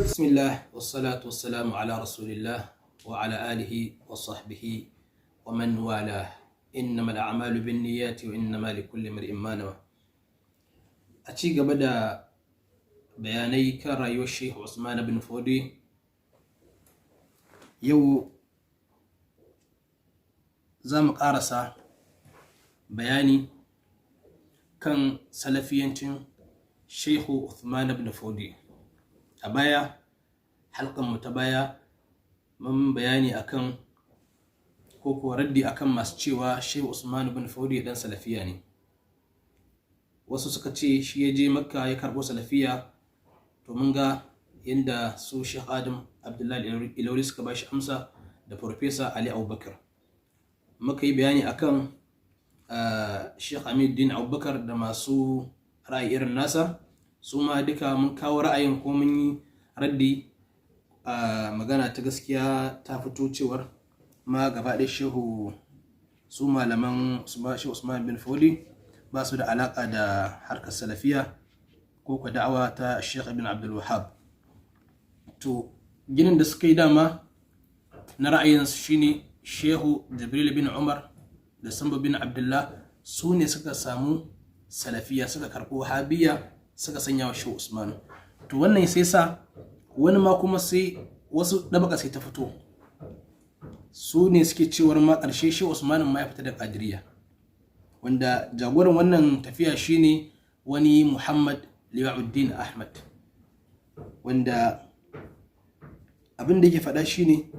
بسم الله والصلاة والسلام على رسول الله وعلى آله وصحبه ومن والاه. إنما الأعمال بالنيات وإنما لكل امرئ ما نوى. أتيجا بدأ بياني كرايو الشيخ عثمان بن فودي يو زامك أرسا بياني كان سلفيين شيخ عثمان بن فودي. أبايا حلقة متبايا من بياني أكن كوكو ردي أكن مسجوا شيخ عثمان بن فودي دان سلفياني. wasu suka ce shi ya je makka ya karbo salafiya, to mun ga yadda su Sheikh Adam Abdullahi Ilauri suka bashi amsa da Professor Ali Abubakar. Muka yi bayani akan Sheikh Amiruddin Abubakar da masu ra'ayi irin nasa, su ma duka mun kawo ra'ayin ko mun yi raddi. Magana ta gaskiya ta fito cewar ma gaba ɗaya shehu su malaman Sheikh Usman bin Fodi ba su da alaka da harkar salafiya ko ka da'awa ta Sheikh Ibn Abdul Wahhab. To ginin da suka yi dama na ra'ayinsu shine Shehu Jibril bin Umar da Samba bin Abdullah su ne suka samu salafiya, suka karɓo wahabiyya, suka sanya wa Shehu Usman. To wannan sai sa wani ma kuma sai wasu dabaka sai ta fito, su ne suke cewar ma ƙarshe Shehu Usman ma ya fita da Qadiriyya, wanda jagoran wannan tafiya shine wani Muhammad Liwa'uddin Ahmad, wanda abin da yake faɗa shine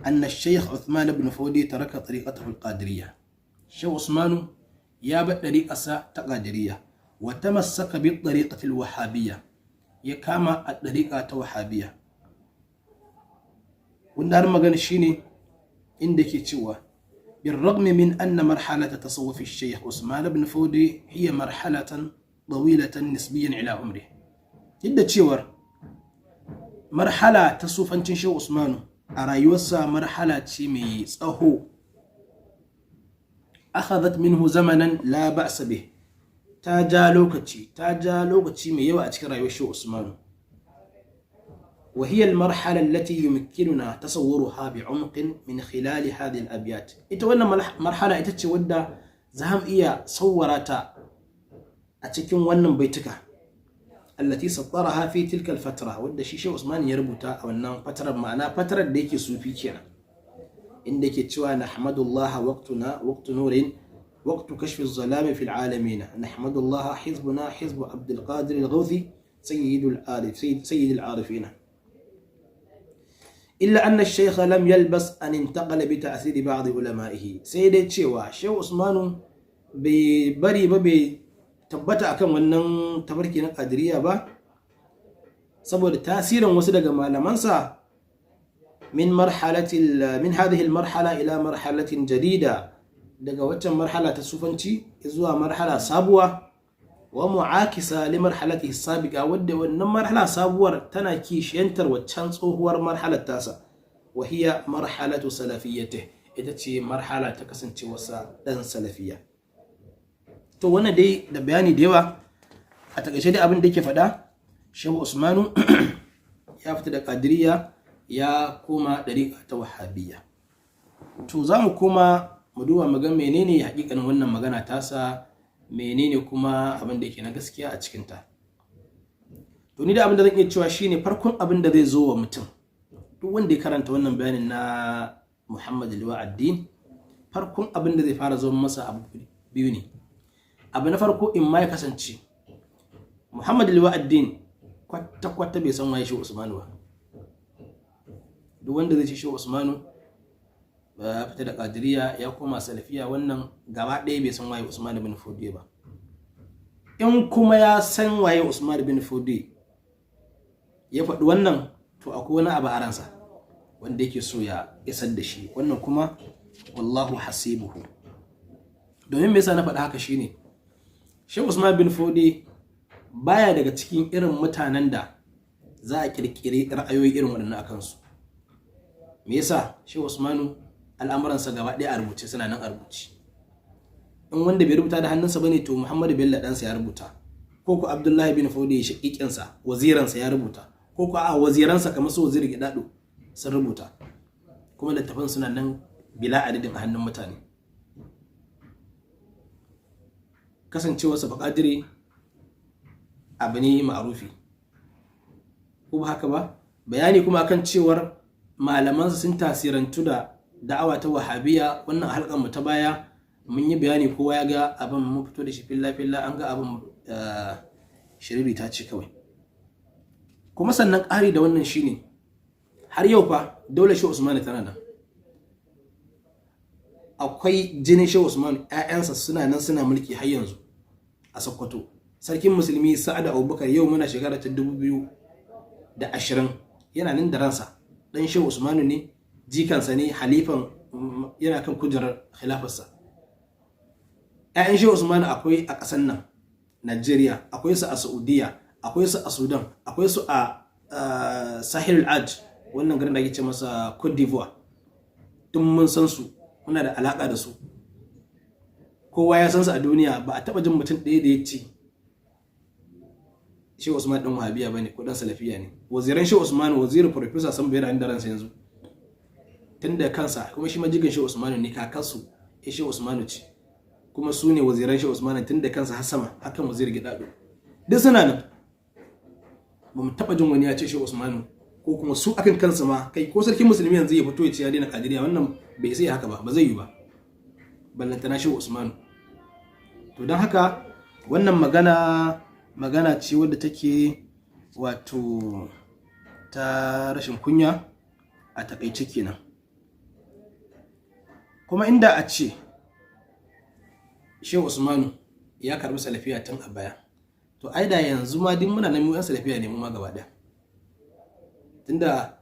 anna Sheikh Uthman ibn Fodi taraka tariqatahu al-Qadiriyya. Sheikh Usman ya bar tariqarsa ta Qadiriyya wa tamassaka bi tariqati al-Wahhabiyya, ya kama a tariqa ta Wahhabiyya. Wanda har magana shine inda ke cewa بالرغم من أن مرحلة تصوف الشيخ عثمان بن فودي هي مرحلة طويلة نسبيا إلى عمره. جدا تشور مرحلة تصوف أنت شيخ عثمان أرايوسا مرحلة مي صهو أخذت منه زمنا لا بأس به. تاجا لوكتشي مي يوا أتكرا يوشو عثمان، وهي المرحلة التي يمكننا تصورها بعمق من خلال هذه الأبيات. إتوانا مرحلة إتتشي ودا زهم إيا صورتا أتكين ونن بيتك التي سطرها في تلك الفترة. ودا شيشة عثمان يربطها أو أنه فترة معنا فترة ديكي صوفي كينا عندك تشوى نحمد الله وقتنا وقت نور وقت كشف الظلام في العالمين. نحمد الله حزبنا حزب عبد القادر الغوثي سيد العارفين. إلا أن الشيخ لم يلبس أن انتقل بتأثير بعض علمائه. سيدي تشيوا شيخ عثمان ببري ببي تبتا أكم ونن تبركي نقادرية با سبب تأثيرا وسدق مالمانسا من هذه المرحلة إلى مرحلة جديدة. daga waccan marhala ta sufanci zuwa marhala sabuwa wa mu'akisa li marhalatihi sabiqa, wadda wannan marhala sabuwar tana kishiyantar waccan tsohuwar marhalar tasa. wa hiya marhalatu salafiyyatihi, ita ce marhala ta kasancewarsa dan salafiya. To wannan dai da bayani da yawa a takaice dai abin da yake faɗa, Shehu Usmanu ya fita da Qadiriyya ya koma dariqa ta Wahhabiyya. To za mu koma mu duba mu ga menene hakikanin wannan magana tasa, menene kuma abin da yake na gaskiya a cikinta. To ni da abin da zan iya cewa shine farkon abin da zai zo wa mutum, duk wanda ya karanta wannan bayanin na Muhammad Liwa'uddin, farkon abin da zai fara zo masa abu biyu ne. Abu na farko, in ma ya kasance Muhammad Liwa'uddin kwata-kwata bai san waye Shehu Usmanu ba. Duk wanda zai ce Shehu Usmanu ba fita da Qadiriyya ya koma salafiya, wannan gaba ɗaya bai san waye Usman bin Fodi ba. In kuma ya san waye Usman bin Fodi ya faɗi wannan, to akwai wani abu a ransa wanda yake so ya isar da shi, wannan kuma wallahu hasibuhu. Domin me yasa na faɗi haka shine Sheikh Usman bin Fodi baya daga cikin irin mutanen da za a kirkire ra'ayoyi irin waɗannan akan su. Me yasa? Sheikh Usmanu al'amuransa gaba ɗaya a rubuce, suna nan a rubuce. In wanda bai rubuta da hannunsa bane, to Muhammadu Bello ɗansa ya rubuta, ko ku Abdullahi bin Fodi shaƙiƙinsa waziransa ya rubuta, ko ko a waziransa kamar su waziri Gidado sun rubuta, kuma littafan suna nan bila adadin a hannun mutane. Kasancewarsa baƙadiri abu ne ma'arufi, ko ba haka ba? Bayani kuma akan cewar malamansa sun tasirantu da da'awa ta wahabiya, wannan halkan mu ta baya mun yi bayani, kowa ya ga abin, mun fito da shi filla an ga abin shiriri ta ce kawai. Kuma sannan ƙari da wannan shine har yau fa daular Shehu Usman tana nan, akwai jinin Shehu Usman, ƴaƴansa suna nan suna mulki har yanzu a Sokoto. Sarkin musulmi Sa'ad Abubakar yau muna shekara ta 2020 yana nan da ransa, dan Shehu Usmanu ne, jikansa ne, halifan yana kan kujerar khilafarsa. ƴaƴan Shehu Usmanu akwai a ƙasar nan Najeriya, akwai su a Saudiya, akwai su a Sudan, akwai su a Sahel al-Aj, wannan garin da ake ce masa Cote d'Ivoire. Tun mun san su, muna da alaka da su, kowa ya san su a duniya. Ba a taba jin mutum ɗaya da ya ce Shehu Usman ɗan Wahabiya bane ko ɗan Salafiya ne. Waziran Shehu Usman, wazirin Professor Sambo yana da ransa yanzu, tun da kansa, kuma shi majigan Shehu Usman ne, kakansu Shehu Usman ce, kuma su ne waziran Shehu Usman tun da kansa har sama, hakan waziri Gidado duk suna nan. Ba mu taba jin wani ya ce Shehu Usman, ko kuma su akan kansu ma, kai ko sarkin musulmi yanzu ya fito ya ce ya daina kadiriya, wannan bai sai haka ba zai yi ba, ballantana Shehu Usman. To don haka wannan magana ce wadda take wato ta rashin kunya a takaice kenan. Kuma inda a ce Shehu Usman ya karbi salafiya tun a baya, to ai da yanzu ma din muna nan mu yan salafiya ne mu ma gaba daya, tunda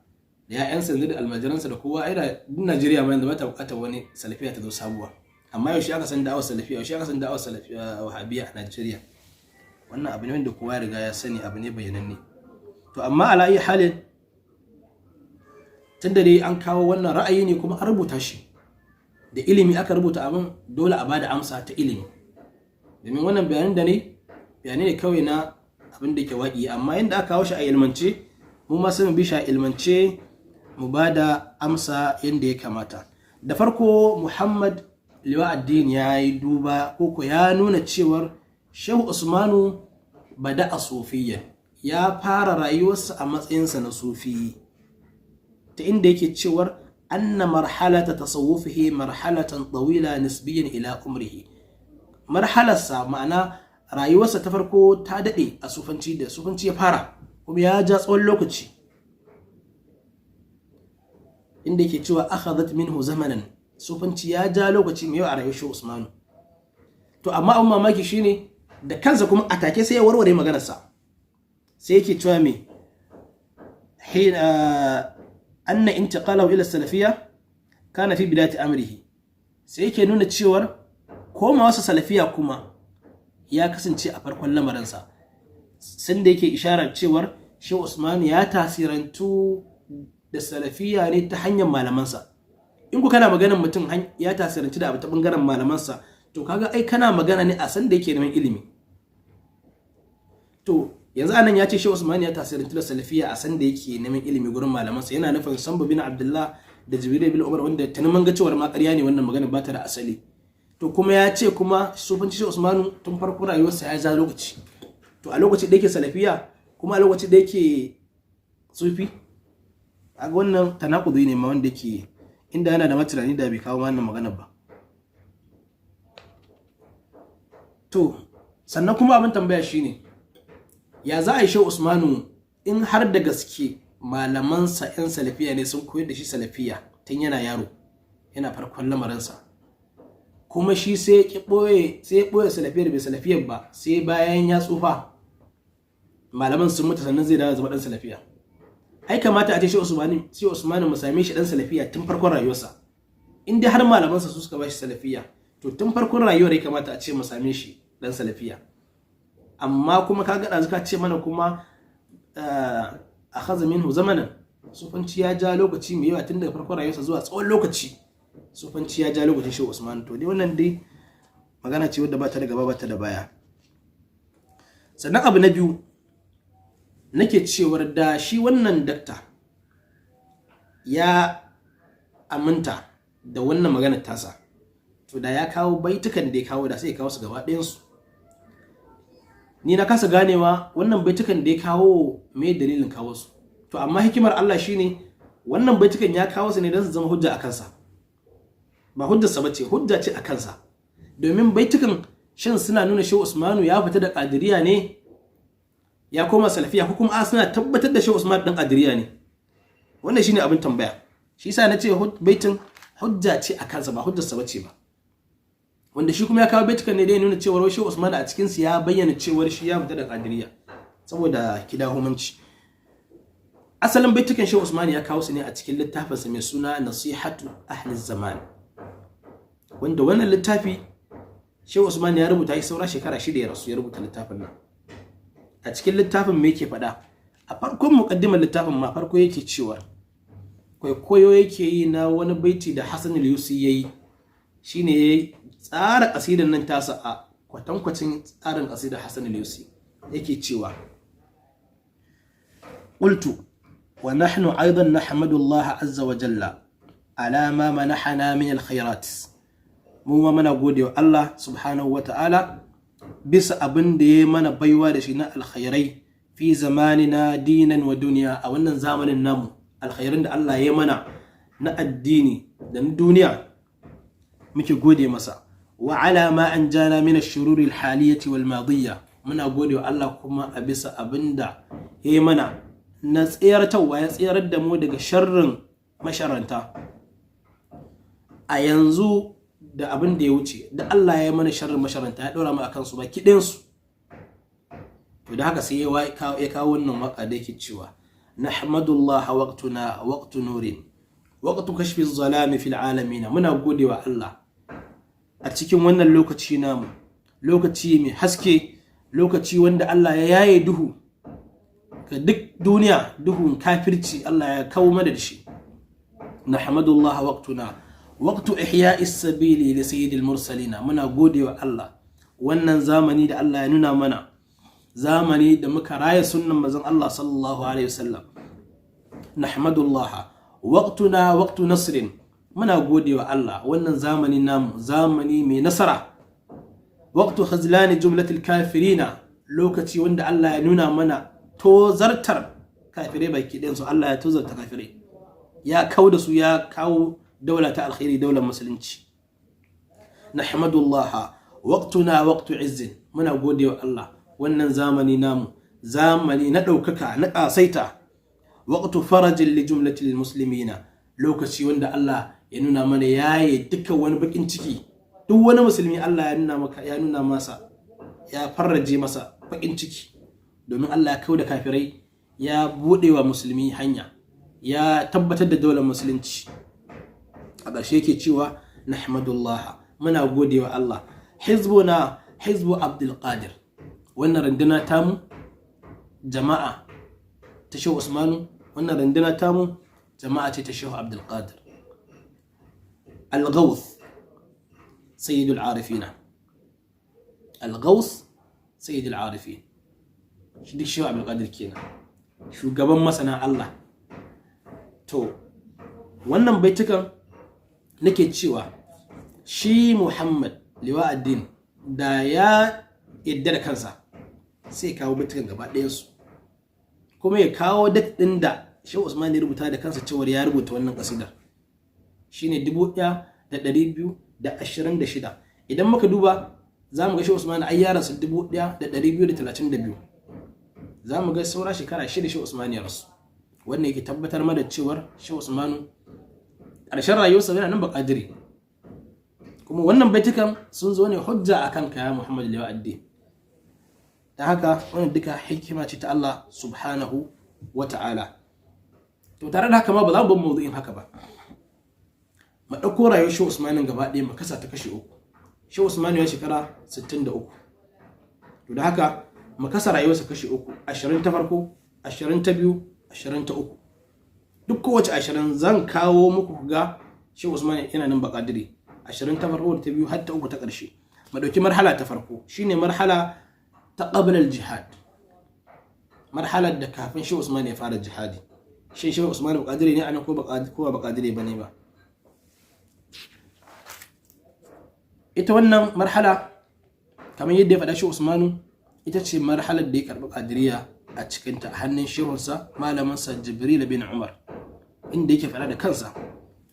da ya'yansa yanzu da almajiransa da kowa, ai da din Najeriya ma yanzu ba ta bukatar wani salafiya ta zo sabuwa. Amma yaushe aka san da'awar salafiya, yaushe aka san da'awar salafiya wahabiya a Najeriya? Wannan abu ne wanda kowa ya riga ya sani, abu ne bayyananne. To amma ala ayi halin, tunda dai an kawo wannan ra'ayi ne kuma an rubuta shi da ilimi, aka rubuta abin, dole a bada amsa ta ilimi. Domin wannan bayanai ne kawai na abin da ke waƙi, amma yanda aka kawo shi a ilmance, mu ma sai mu bi shi a ilmance, mu bada amsa yanda ya kamata. Da farko Muhammad Liwa Addini ya yi duba, ko ya nuna cewar Shehu Usmanu bada a sufiya, ya fara rayuwarsa a matsayinsa na sufi, ta inda yake cewar anna marhalata tasawufihi marhalatan tawila nisbiyan ila umrihi. Marhalarsa, ma'ana rayuwarsa ta farko ta dade a sufanci, da sufanci ya fara kuma ya ja tsawon lokaci, inda yake cewa akhadhat minhu zamanan, sufanci ya ja lokaci mai yawa a rayuwar Shehu Usmanu. To amma abin mamaki shine da kansa kuma a take sai ya warware maganarsa, sai yake cewa me hina anna intiqalahu ila salafiyya kana fi bidayati amrihi, sai yake nuna cewar komawarsa salafiya kuma ya kasance a farkon lamarinsa, sun da yake isharar cewar Shehu Usman ya tasirantu da salafiya ne ta hanyar malamansa. In ku kana maganar mutum ya tasirantu da abu ta bangaren malamansa, to kaga ai kana magana ne a san da yake neman ilimi. To yanzu anan ya ce Shehu Usman ya tasirantu da salafiya a san da yake neman ilimi gurin malamansa, yana nufin Sambo bin Abdullah da Jibril bin Umar, wanda ta neman ga cewar ma ƙarya ne wannan magana, ba ta da asali. To kuma ya ce kuma sufanci Shehu Usmanu tun farko rayuwarsa ya ja lokaci, to a lokaci da yake salafiya kuma a lokaci da yake sufi, a wannan tanakudi ne ma wanda yake, inda yana da matunani da bai kawo wannan magana ba. To sannan kuma abin tambaya shine, ya za a yi Shehu Usmanu in har da gaske malamansa 'yan salafiya ne sun koyar da shi salafiya tun yana yaro, yana farkon lamarinsa, kuma shi sai ya ɓoye salafiyar bai salafiyar ba sai bayan ya tsufa, malaman sun mutu sannan zai dawo zama dan salafiya. Ai kamata a ce Shehu Usmanu mu same shi dan salafiya tun farkon rayuwarsa. In dai har malamansa su suka bashi salafiya, to tun farkon rayuwar ya kamata a ce mu same shi dan salafiya. Amma kuma kaga da zaka ce mana kuma akhadha minhu zamanan, sufanci ya ja lokaci mai yawa tun daga farkon rayuwarsa zuwa tsawon lokaci, sufanci ya ja lokacin Shehu Usman. To dai wannan dai magana ce wadda ba ta da gaba ba ta da baya. Sannan abu na biyu nake cewar da shi wannan dakta ya aminta da wannan maganar tasa, to da ya kawo baitukan da ya kawo da sai ya kawo su gaba ɗayansu. Ni na kasa ganewa wannan baitukan da ya kawo me dalilin kawo su, to amma hikimar Allah shine wannan baitukan ya kawo su ne don su zama hujja a kansa, ba hujjarsa bace, hujja ce a kansa. Domin baitukan shin suna nuna Shehu Usmanu ya fita da Qadiriyya ne ya koma salafiya, ko kuma suna tabbatar da Shehu Usman dan Qadiriyya ne? Wannan shine abin tambaya. Shi yasa nace baitin hujja ce a kansa ba hujjarsa bace ba. Wanda shi kuma ya kawo baitukan ne da ya nuna cewa Shehu Usman a cikin su ya bayyana cewa shi ya fita da Qadiriyya saboda kidahumanci. Asalin baitukan Shehu Usman ya kawo su ne a cikin littafinsa mai suna Nasihatu Ahli Zaman, wanda wannan littafi Shehu Usman ya rubuta shi saura shekara 6 ya rasu ya rubuta littafin nan. A cikin littafin me yake faɗa? A farkon muqaddimar littafin ma farko yake cewa kwaikwayo yake yi na wani baiti da Hassan al-Yusi yayi, shine yayi tsara kasidan nan tasa a kwatankwacin tsarin kasidar Hassan al-Yusi. Yake cewa qultu wa nahnu aidan nahmadu Allah azza wa jalla ala ma manahana min al-khairat. Mu ma muna godewa Allah subhanahu wa ta'ala bisa abin da ya mana baiwa da shi na alkhairai fi zamanina dinan wa duniya, a wannan zamanin namu alkhairin da Allah ya mana na addini da na duniya muke gode masa. Wa ala ma anjana min ash-shururi al-haliyati wal madiyya, muna godewa Allah kuma a bisa abin da ya mana na tsayartawa, ya tsayar da mu daga sharrin masharanta a yanzu da abin da ya wuce, da Allah ya mana sharrin masharanta ya ɗora mu akan su baki ɗayansu. To da haka sai ya kawo wannan waka da yake cewa nahmadullaha waqtuna waqtu nurin waqtu kashfi zalami fil alamin. Muna godewa Allah a cikin wannan lokaci namu, lokaci mai haske, lokaci wanda Allah ya yaye duhu ga duk duniya, duhun kafirci Allah ya kawo mana da shi. Nahmadullaha waqtuna waqtu ihya'is sabili li sayyidil mursalin. Muna godewa Allah wannan zamani da Allah ya nuna mana, zamani da muka raya sunnan manzon Allah sallallahu alaihi wasallam. Nahmadullah waqtuna waqtu nasrin. Muna godewa Allah wannan zamani namu, zamani mai nasara. Waqtu khazlani jumlatil kafirina, lokaci wanda Allah ya nuna mana tozartar kafirai baki ɗayan su. Allah ya tozarta kafirai, ya kauda su, ya kawo daula ta alkhairi, daular musulunci. Nahmadullah waqtuna waqtu izzin. Muna godewa Allah wannan zamani namu, zamani na ɗaukaka, na ƙasaita. Waqtu farajin li jumlatil muslimina, lokaci wanda Allah ya nuna mana yaye dukkan wani bakin ciki. Duk wani musulmi Allah ya nuna masa, ya farraje masa bakin ciki, domin Allah ya kauda kafirai, ya buɗe wa musulmi hanya, ya tabbatar da daular musulunci. A ƙarshe yake cewa nahmadullah, muna godewa Allah. Hizbuna hizbu Abdul Qadir. Wannan runduna tamu jama'a ta Shehu Usmanu, wannan runduna tamu jama'a ce ta Shehu Abdul Qadir. Al-Ghawth Sayyidul Arifina. Al-Ghawth Sayyidul Arifin. Shi duk Shehu Abdul Qadir kenan, shugaban masana Allah. To wannan baitukan nake cewa shi Muhammad Liwa'uddin da ya yadda da kansa sai kawo baitukan gaba ɗayansu, kuma ya kawo date ɗin da Shehu Usman ya rubuta da kansa cewa ya rubuta wannan kasidar, shine 1226. Idan muka duba za mu ga Shehu Usman ai ya rasu 1232, za mu ga saura shekara 6 Shehu Usman ya rasu. Wannan yake tabbatar mana cewar Shehu Usman ƙarshen rayuwarsa yana nan baƙadiri. Kuma wannan baitukan sun zo ne hujja akan kaya Muhammad Liwa'uddin. Da haka wannan duka hikima ce ta Allah subhanahu wa ta'ala. To tare da haka ma ba za mu bar mawdu'in haka ba. Mu ɗauko rayuwar Shehu Usman gaba ɗaya mu kasa ta kashi 3. Shehu Usman ya shekara 63. To da haka mu kasa rayuwarsa kashi 3, 20 ta farko, 20 ta biyu, 20 ta 3. Duk kowace 20 zan kawo muku ga Shehu Usman yana nan baƙadiri. 20 ta farko da ta biyu har ta 3 ta ƙarshe. Mu ɗauki marhala ta farko, shine marhala ta qabla al-jihad. marhalar da kafin Shehu Usman ya fara jihadi. Shehu Usman Qadiri ne anan ko ba Qadiri bane ba. Ita wannan marhala kamar yadda ya faɗa Shehu Usmanu ita ce marhalar da ya karɓi Qadiriya a cikinta a hannun shehunsa malaminsa Jibril bin Umar, inda yake faɗa da kansa: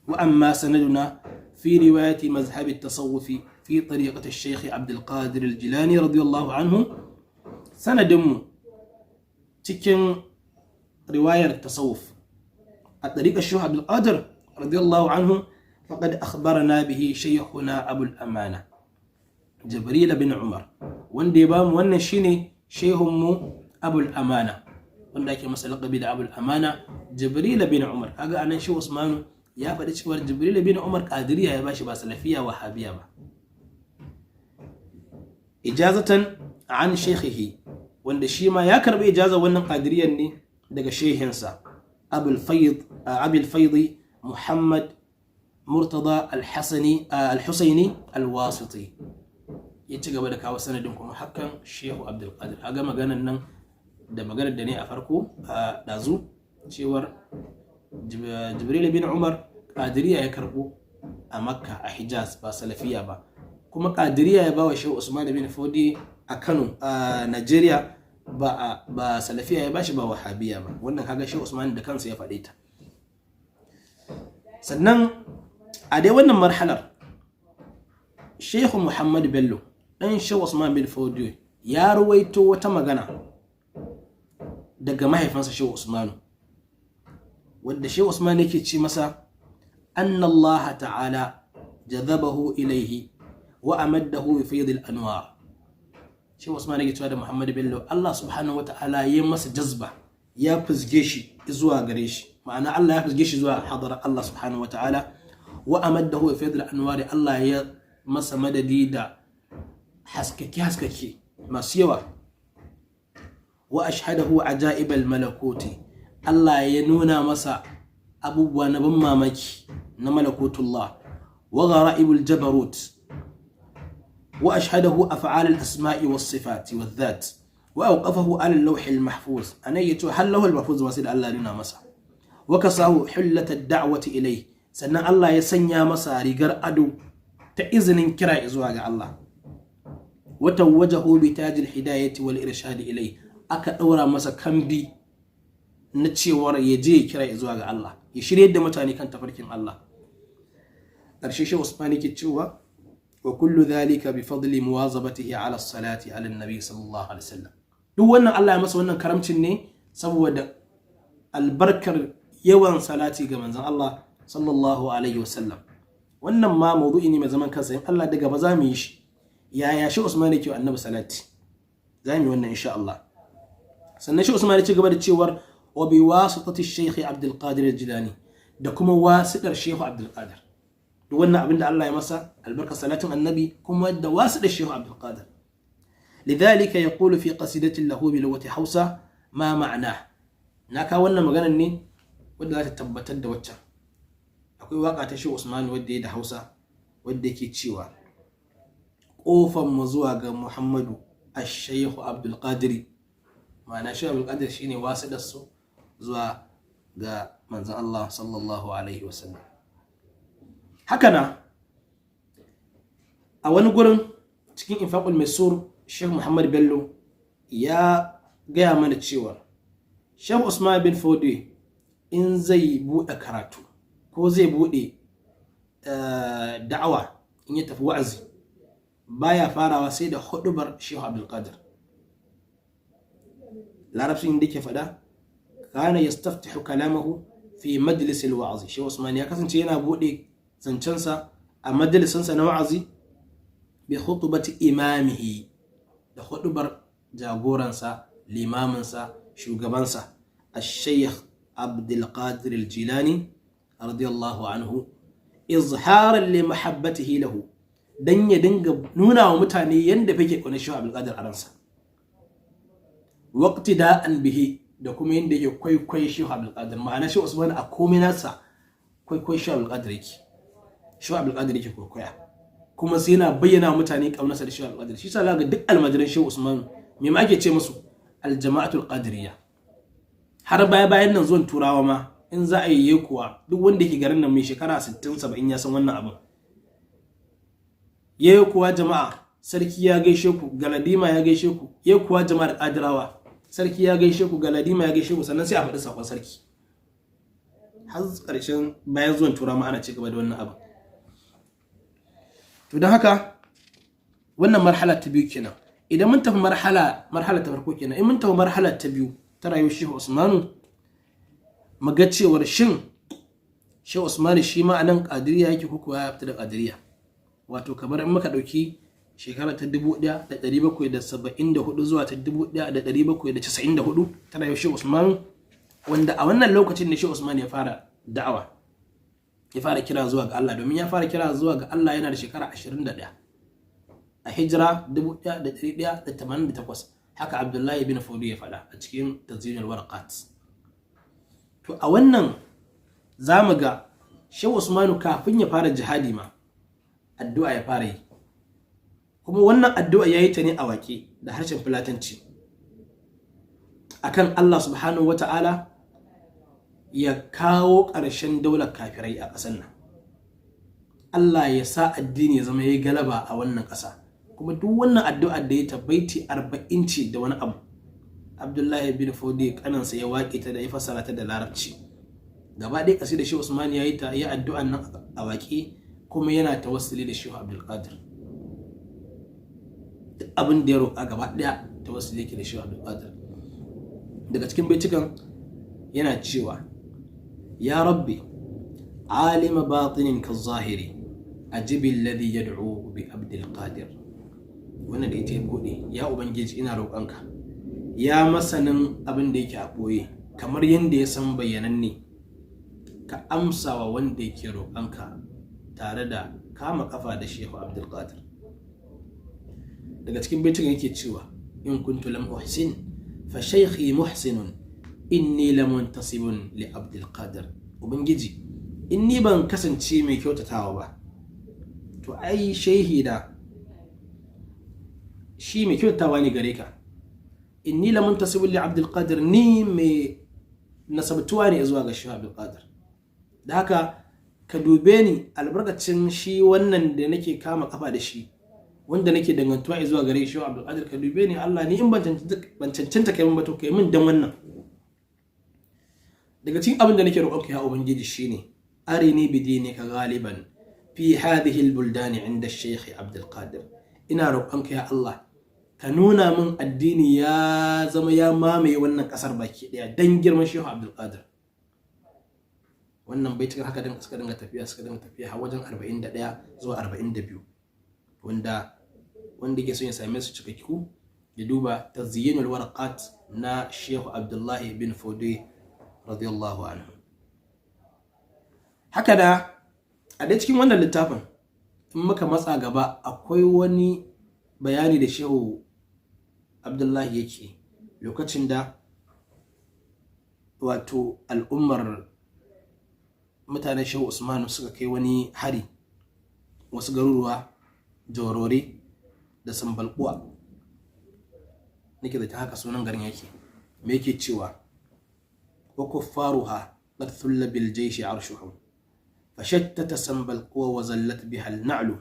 wa amma sanaduna fi riwayati mazhab at-tasawuf fi tariqati al-Sheikh Abdul Qadir al-Jilani radiyallahu anhu, sanadinmu cikin riwayar tasawuf a tariqar Sheikh Abdul Qadir radiyallahu anhu faqad akhbarana bihi shaykhuna Abu al-Amana Jibril bin Umar, wanda ya bamu wannan shine shehunmu Abu al-Amana, wanda ake masa laqabi da Abu al-Amana Jibril bin Umar. Kaga anan Shehu Usmanu ya faɗi cewa Jibril bin Umar Qadiriya ya bashi ba salafiya wahabiya ba. Ijazatan an shaykhihi, wanda shi ma ya karbi ijazar wannan Qadiriyan ne daga shehinsa Abul Fayd Muhammad Murtada al-Husaini al-Wasiti. Ya ci gaba da kawo sanadin kuma hakan Shehu Abdul Qadir. Kaga maganar nan da maganar da ne a farko a dazu cewar Jibril bin Umar Qadiriya ya karbo a Makka a Hijaz ba salafiya ba, kuma Qadiriya ya bawa Shehu Usman bin Fodi a Kano a Nigeria ba salafiya ya bashi ba wahabiya ba. Wannan kaga Shehu Usman da kansa ya faɗe ta. Sannan a dai wannan marhalar Shehu Muhammad Bello dan Shehu Usman bin Fodi ya ruwaito wata magana daga mahaifinsa Shehu Usmanu, wanda Shehu Usman yake ce masa anna Allah ta'ala jadhabahu ilayhi wa amaddahu bi fayd al-anwar. Shehu Usman yake cewa da Muhammad Bello Allah subhanahu wa ta'ala ya masa jazba, ya fizge shi zuwa gare shi, ma'ana Allah ya fizge shi zuwa hadara Allah subhanahu wa ta'ala, wa amaddahu bi fayd al-anwar, Allah ya masa madadi da haskake masu yawa. Wa ashhadahu ajaibal malakuti, Allah ya nuna masa abubuwa na ban mamaki na malakutullah. Wa gharaibul jabarut, wa ashhadahu af'al al-asma'i was sifati wal dhat, wa awqafahu ala al-lawh al-mahfuz. Anai yato hal lawh al-mahfuz ma sai da Allah ya nuna masa. Wa kasahu hullat ad-da'wati ilayhi, sannan Allah ya sanya masa rigar ado ta izinin kira zuwa ga Allah. Wa tawajjahu bi taj al-hidayati wal irshad ilayhi, aka ɗaura masa kambi na cewar ya je ya kira zuwa ga Allah, ya shirye da mutane kan tafarkin Allah. Ƙarshe Shehu Usman yake cewa wa kullu dhalika bi fadli muwazabatihi ala salati ala nabi sallallahu alaihi wasallam. Duk wannan Allah ya masa wannan karamcin ne saboda albarkar yawan salati ga manzon Allah sallallahu alaihi wasallam. Wannan ma mawdu'i ne mai zaman kansa, in Allah daga ba za mu yi shi. Yaya Shehu Usman yake wa annabi salati? Za mu yi wannan insha Allah. Sannan Shehu Usman ya ci gaba da cewar wa bi wasitati Sheikh Abdul Qadir al-Jilani, da kuma wasitar Sheikh Abdul Qadir. Duk wannan abin da Allah ya masa albarka salatin annabi kuma da wasitar Sheikh Abdul Qadir. Lidhalika yaqulu fi qasidatin lahu bi lughati Hausa ma ma'na. Na ka wannan maganar ne wanda za ta tabbatar da waccan. Akwai waka ta Shehu Usman wadda ya da Hausa wadda yake cewa kofan mu zuwa ga Muhammadu ash-Shaykh Abdul Qadir, ma'ana Sheikh Abdul Qadir shine wasitar su zuwa ga manzon Allah sallallahu alaihi wasallam. Hakana a wani gurin cikin Infaqul Maisur Sheikh Muhammad Bello ya gaya mana cewa Sheikh Usman bin Fodi in zai bude karatu ko zai bude da'awa, in ya tafi wa'azi, baya farawa sai da hudubar Sheikh Abdul Qadir. Larabcin da yake fada kana yastaftihu kalamahu fi majlis al-wa'z. Sheikh Usman ya kasance yana bude zancensa a majalisinsa na wa'azi bi khutbati imamihi, da hudubar jagoransa, limaminsa, shugabansa al-Sheikh Abdul Qadir al-Jilani radiyallahu anhu, izharan li mahabbatihi lahu, dan ya dinga nuna wa mutane yanda fake ƙaunar Sheikh Abdul Qadir a ransa, waqtida'an bihi, da kuma yanda yake kwaikwayo Sheikh Abdul Qadir. Ma'ana Sheikh Usman a komai nasa kwaikwayo Sheikh Abdul Qadir yake, Sheikh Abdul Qadir yake kwaikwaya, kuma sai yana bayyana wa mutane ƙaunarsa da Sheikh Abdul Qadir. Shi sa ga duk almajiran Sheikh Usman me ma ake ce musu? Al-jama'atul qadiriyya. har bayan nan zuwan turawa ma in za a yi yekuwa duk wanda yake garin nan mai shekara 60-70 ya san wannan abin. Yekuwa jama'a, sarki ya gaishe ku, galadima ya gaishe ku. Yekuwa jama'ar Kadirawa, sarki ya gaishe ku, galadima ya gaishe ku, sannan sai a faɗi sakon sarki. Har ƙarshen bayan zuwan turawa ma ana ci gaba da wannan abin. To don haka wannan marhala ta biyu kenan. Idan mun tafi marhala ta farko kenan, in mun tafi marhala ta biyu ta rayuwar Shehu Usmanu, muga cewar shin Shehu Usmanu shi ma anan Qadiriyya yake ko kuwa ya fita da Qadiriyya. Wato kamar in muka dauki shekara ta 1774 zuwa ta 1794 ta rayuwar Shehu Usmanu, wanda a wannan lokacin ne Shehu Usmanu ya fara da'awa, ya fara kira zuwa ga Allah, domin ya fara kira zuwa ga Allah yana da shekara 21 a hijira 1188. Haka Abdullahi bin Fodi ya faɗa a cikin Tazyinul Warqat. To a wannan zamu ga Shehu Usmanu kafin ya fara jihadi ma addu'a ya fara yi, kuma wannan addu'a yayi ta ne a waƙe da harshen Fulatanci akan Allah subhanahu wata'ala ya kawo ƙarshen daular kafirai a ƙasar nan. Allah ya sa addini ya zama yayi galaba a wannan ƙasa. Kuma duk wannan addu'a da ya tabbaiti 40 ce da wani abu. Abdullahi bin Fodi kanansa ya waƙe ta da ya fassara ta da Larabci. Gaba ɗaya ƙasi da Shehu Usman ya yi ta ya addu'an nan a waƙe, kuma yana tawassuli da Shehu Abdul Qadir. Duk abin da ya roƙa gaba ɗaya tawassuli yake da Shehu Abdul Qadir. Daga cikin baitukan yana cewa ya rabbi alima batinin ka zahiri ajibi alladhi yad'u bi Abdul Qadir. Wannan da ita ya bude, ya ubangiji ina roƙonka ya masanin abin da yake a boye kamar yanda ya san bayyananne, ka amsa wa wanda yake roƙonka tare da kama kafa da Shehu Abdul Qadir. Daga cikin baitin yake cewa in kuntu lam uhsin fa shaykhi muhsinun inni lamuntasibun li Abdul Qadir. Ubangiji inni ban kasance mai kyautatawa ba, to ai shehi da shi mai kyautatawa ne gare ka. Inni lamuntasibun li Abdul Qadir, ni mai nasabtuwa ne zuwa ga Shehu Abdul Qadir. Da haka ka dube ni albarkacin shi wannan da nake kama kafa da shi, wanda nake dangantuwa zuwa gare Shehu Abdul Qadir, ka dube ni Allah, ni in ban cancanta kai min ba to kai min dan wannan. Daga cikin abin da nake roƙonka ya ubangiji shine arini bidinika ghaliban fi hadhihi albuldani inda Sheikh Abdul Qadir. Ina roƙonka ya Allah ka nuna min addini ya zama ya mamaye wannan ƙasar baki ɗaya dan girman Shehu Abdul Qadir. Wannan baitukan haka din suka dinga tafiya har wajen 41 zuwa 42, wanda yake son ya same su cikakku ya duba Tazyinul Warqat na Shehu Abdullahi bin Fodi radiyallahu anhu. Haka da a dai cikin wannan littafin in muka matsa gaba akwai wani bayani da Shehu Abdullahi yake lokacin da wato al'ummar mutanen Shehu Usmanu suka kai wani hari wasu garuruwa, Jorore da Sambalkuwa, nake da ta haka sunan garin yake. Me yake cewa wa kuffaruha qad thulla bil jayshi arshuhum fashattata Sambalkuwa wa zallat biha al na'lu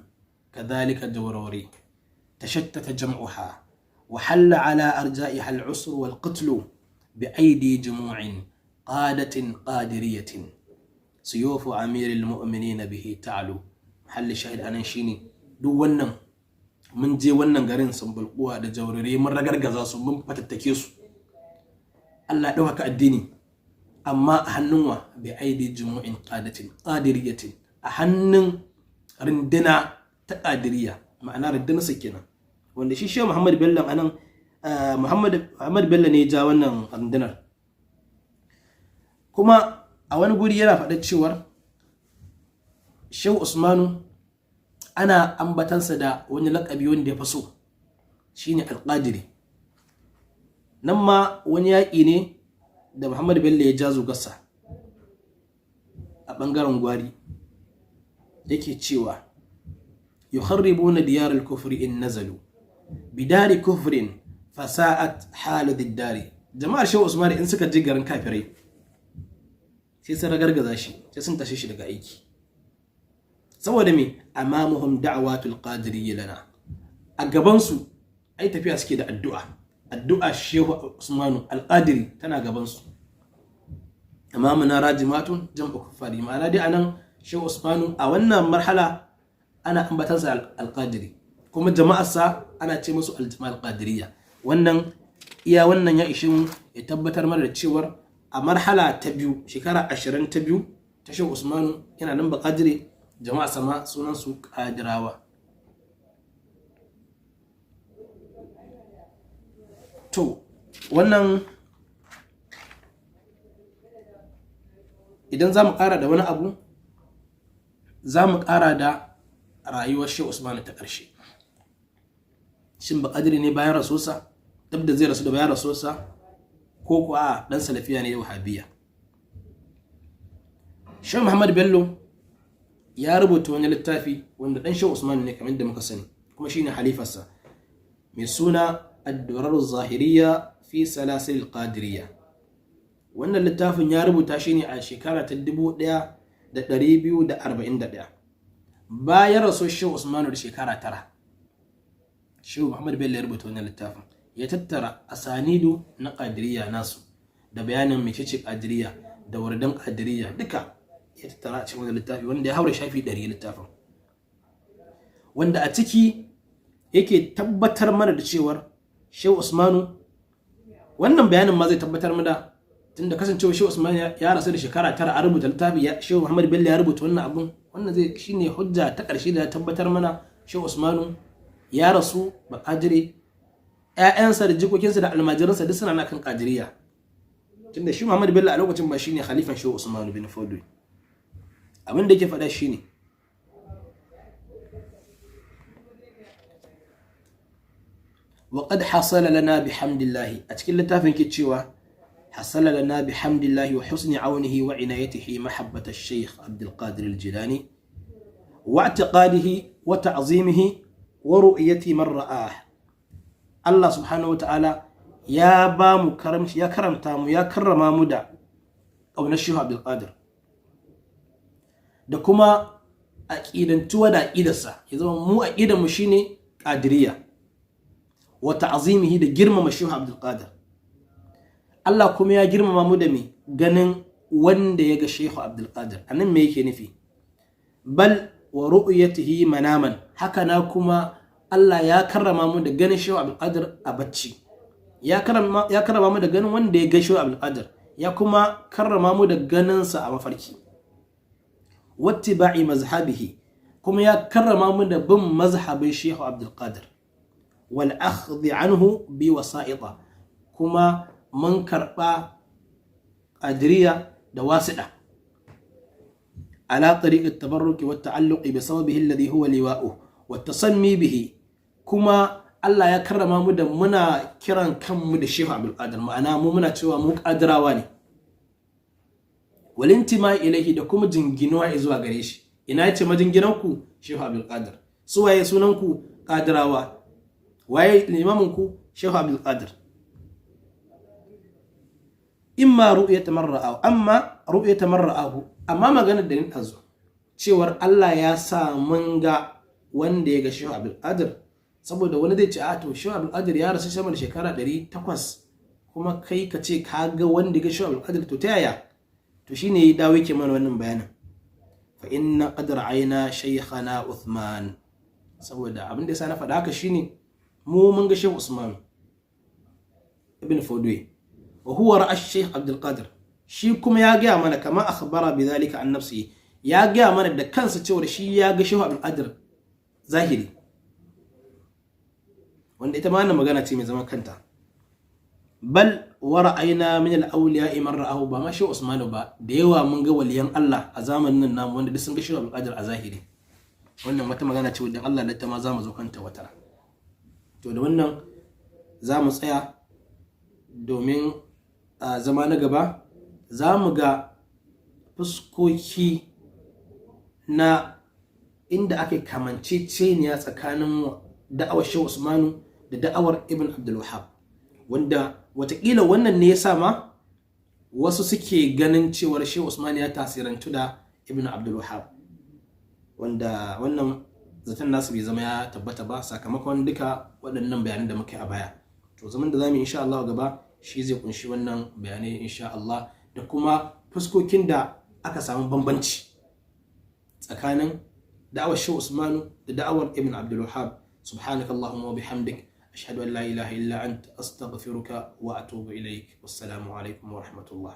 kadhalika Jorore tashattata jam'uha wa halla ala arja'iha al usr wal qatl bi aydi jumu'in qadatin qadiriyatin suyufu amiril mu'minin bihi ta'lu. Halli shahid anan shine duk wannan mun je wannan garin Sambalkuwa da Jaurare mun ragargaza su, mun fatattake su. Allah ya dauka addini amma a hannun wa bi aidi jumu'in qadiriyatin, a hannun rindina ta qadiriya, ma'ana rindina su kenan, wanda shi Shehu Muhammad Bello anan Muhammad Bello ne ya ja wannan rundunar. Kuma a wani guri yana faɗa cewar Shehu Usmanu ana ambatansa da wani laƙabi wanda ya faso shine Al-Qadiri. Nan ma wani yaƙi ne da Muhammad Bello ya ja zugarsa a ɓangaren Gwari, yake cewa yukharribuna diyar al-kufri in nazalu bidari kufrin fasa'at halu diddari jama'ar shehu usmani in suka je garin kafirai sai sun ragargaza shi, sai sun tashe shi daga aiki. Saboda me? Amamuhum da'watul qadiriyya lana, a gabansu ai tafiya suke da addu'a shehu usmanu alqadiri tana gabansu. Amamuna rajimatun jam'u kuffari, ma'ana dai anan shehu usmanu a wannan marhala ana ambatansa alqadiri, kuma jama'arsa ana ce musu aljama'a alqadiriyya. Wannan ya ishin ya tabbatar mana da cewar a marhala ta biyu, shekara 20 ta biyu ta shehu usmanu yana nan baqadiri, jama'a sama sunan su qadirawa. To wannan idan za mu ƙara da wani abu, za mu ƙara da rayuwar shehu usmanu ta ƙarshe. Shin baqadiri ne bayan rasuwarsa, dab da zai rasu da bayan rasuwarsa, ko kuwa dan salafiya ne da wahabiyya? Shehu Muhammad Bello ya rubuta wani littafi wanda dan shehu usmanu ne kamar da muka sani, kuma shine halifarsa, mai suna ad-durar zahiriyya fi salasil qadiriyya. Wannan littafin ya rubuta shi ne a shekara ta 1241 bayan rasuwar shehu usmanu da shekara 9. Shehu Muhammad Bello ya rubuta wannan littafin, ya tattara asanidu na qadiriyya nasu da bayanin mecece qadiriyya da wardan qadiriyya duka ya tattara a cikin wannan littafi, wanda ya haura shafi 100 littafin, wanda a ciki yake tabbatar mana da cewar shehu usmanu, wannan bayanin ma zai tabbatar mana, tunda kasancewa shehu usmanu ya rasu da shekara 9 a rubuta littafi, shehu Muhammad Bello ya rubuta wannan abun, wannan zai shine hujja ta ƙarshe da ya tabbatar mana shehu usmanu ya rasu baqadiri, ƴaƴansa da jikokinsa da almajiransa duk suna kan qadiriyya, tunda shi Muhammad Bello a lokacin ba shine khalifan shehu usmanu bin Fodi. Abin da yake faɗa shine وقد حصل لنا بحمد الله، أتكلم لتافن كتشوا حصل لنا بحمد الله وحسن عونه وعنايته محبة الشيخ عبد القادر الجيلاني واعتقاده وتعظيمه ورؤية من رآه. الله سبحانه وتعالى يا بام كرم يا كرم تامو يا كرم مدى أو نشيه عبد القادر da kuma aqidantuwa da aqidarsa, ya zama mu aqidar mu shine qadiriyya, wa ta'zimihi da girmama shehu Abdul Qadir. Allah kuma ya girmama mu da me ganin wanda ya ga shehu Abdul Qadir. Anan me yake nufi? Bal wa ru'yatihi manaman, haka na kuma Allah ya karrama mu da ganin shehu Abdul Qadir a bacci, ya karrama mu da ganin wanda ya ga shehu Abdul Qadir, ya kuma karrama mu da ganin sa a mafarki. Wattiba'i mazhabihi, kuma ya karrama mu da bin mazhabin shehu Abdul Qadir. Wal akhdhi anhu bi wasa'ita, kuma mun karba qadiriyya da wasiɗa ala tariq at-tabarruk wa at-ta'alluq bi sababihi alladhi huwa liwa'uhu wa at-tasammi bihi, kuma Allah ya karrama mu da muna kiran kanmu da shehu Abdul Qadir, ma'ana mu muna cewa mu qadirawa ne. Walintima ilaihi, da kuma jinginuwa zuwa gare shi. Ina yace majinginanku shehu Abdul Qadir, su waye sunanku qadirawa, waye limamanku shehu Abdul Qadir. Imma ru'yata man ra'ahu, amma maganar da ni tazo cewar Allah ya sa mun ga wanda ya ga shehu Abdul Qadir, saboda wani zai ce a to shehu Abdul Qadir ya rasu sama da shekara 800, kuma kai ka ce ka ga wanda ya ga shehu Abdul Qadir, to ta yaya? To shine ya dawo yake mana wannan bayanin, fa inna qad ra'ayna shaykhana Uthman, saboda abin da yasa na faɗa haka shine mu mun ga shehu Usman ibn Fodwe, wa huwa ra'a Sheikh Abdul Qadir, shi kuma ya gaya mana kama akhbara bi dhalika an nafsi, ya gaya mana da kansa cewa shi ya ga shehu Abdul Qadir zahiri, wanda ita ma wannan magana ce mai zaman kanta. Bal wa ra'ayna min al-awliya man ra'ahu, ba ma shehu Usman ba, da yawa mun ga waliyan Allah a zamanin nan namu wanda duk sun ga shehu Abdul Qadir a zahiri. Wannan wata magana ce wadda Allah da ta ma za mu zo kanta wata. To da wannan za mu tsaya, domin a zama na gaba za mu ga fuskoki na inda ake kamanceceniya tsakanin da'awar shehu Usmanu da da'awar Ibn Abdul Wahhab, wanda watakila wannan ne ya sa ma wasu suke ganin cewar Shehu Usman ya tasirantu da Ibn Abdul Wahhab, wanda wannan zaton nasu bai zama ya tabbata ba sakamakon duka waɗannan bayanan da muka yi a baya. To zaman da zamu insha Allah gaba shi zai kunshi wannan bayanai insha Allah, da kuma fuskokin da aka samu bambanci tsakanin da'awar Shehu Usmanu da da'awar Ibn Abdul Wahhab. Subhanakallahumma wa bihamdik ashhadu an la ilaha illa anta astaghfiruka wa atubu ilaik. Wassalamu alaikum wa rahmatullah.